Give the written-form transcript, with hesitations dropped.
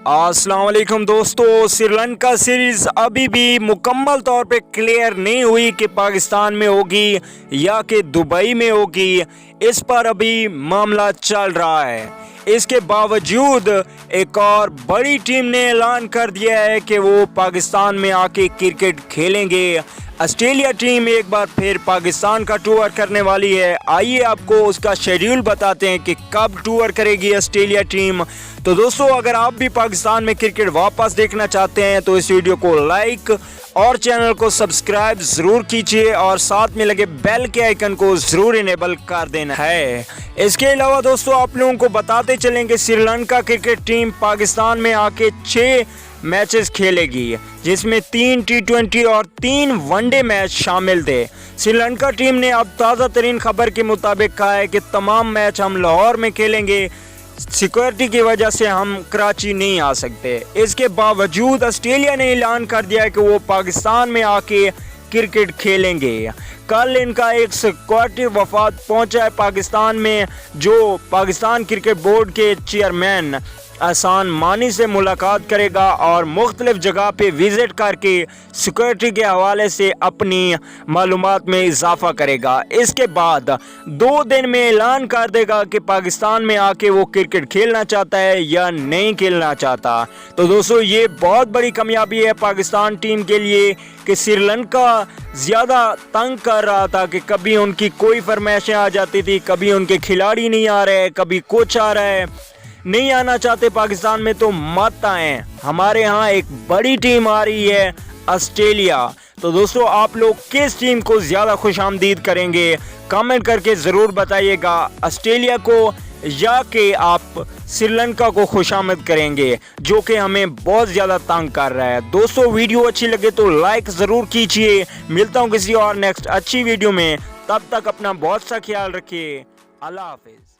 अस्सलाम वालेकुम दोस्तों, श्रीलंका सीरीज़ अभी भी मुकम्मल तौर पे क्लियर नहीं हुई कि पाकिस्तान में होगी या कि दुबई में होगी। इस पर अभी मामला चल रहा है। इसके बावजूद एक और बड़ी टीम ने ऐलान कर दिया है कि वो पाकिस्तान में आके क्रिकेट खेलेंगे। ऑस्ट्रेलिया टीम एक बार फिर पाकिस्तान का टूर करने वाली है। आइए आपको उसका शेड्यूल बताते हैं कि कब टूर करेगी ऑस्ट्रेलिया टीम। तो दोस्तों, अगर आप भी पाकिस्तान में क्रिकेट वापस देखना चाहते हैं तो इस वीडियो को लाइक और चैनल को सब्सक्राइब ज़रूर कीजिए और साथ में लगे बेल के आइकन को ज़रूर इनेबल कर देना है। इसके अलावा दोस्तों, आप लोगों को बताते चलेंगे श्रीलंका क्रिकेट टीम पाकिस्तान में आके 6 मैचेस खेलेगी, जिसमें 3 T20 और 3 वनडे मैच शामिल थे। श्रीलंका टीम ने अब ताज़ा तरीन खबर के मुताबिक कहा है कि तमाम मैच हम लाहौर में खेलेंगे, सिक्योरिटी की वजह से हम कराची नहीं आ सकते। इसके बावजूद ऑस्ट्रेलिया ने ऐलान कर दिया है कि वो पाकिस्तान में आके क्रिकेट खेलेंगे। कल इनका एक सिक्योरिटी वफाद पहुंचा है पाकिस्तान में, जो पाकिस्तान क्रिकेट बोर्ड के चेयरमैन एहसान मानी से मुलाकात करेगा और मुख्तलिफ जगह पे विज़िट करके सिक्योरिटी के हवाले से अपनी मालूमात में इजाफा करेगा। इसके बाद 2 दिन में ऐलान कर देगा कि पाकिस्तान में आके वो क्रिकेट खेलना चाहता है या नहीं खेलना चाहता। तो दोस्तों, ये बहुत बड़ी कामयाबी है पाकिस्तान टीम के लिए कि श्रीलंका ज़्यादा तंग कर रहा था कि कभी उनकी कोई फरमाइशें आ जाती थी, कभी उनके खिलाड़ी नहीं आ रहे, कभी कुछ आ रहा है। नहीं आना चाहते पाकिस्तान में तो मत आए, हमारे यहाँ एक बड़ी टीम आ रही है ऑस्ट्रेलिया। तो दोस्तों, आप लोग किस टीम को ज़्यादा खुशामदीद करेंगे कमेंट करके ज़रूर बताइएगा, ऑस्ट्रेलिया को या कि आप श्रीलंका को खुशामद करेंगे, जो कि हमें बहुत ज़्यादा तंग कर रहा है। दोस्तों, वीडियो अच्छी लगे तो लाइक ज़रूर कीजिए। मिलता हूँ किसी और नेक्स्ट अच्छी वीडियो में, तब तक अपना बहुत सा ख्याल रखिए। अल्लाह हाफिज़।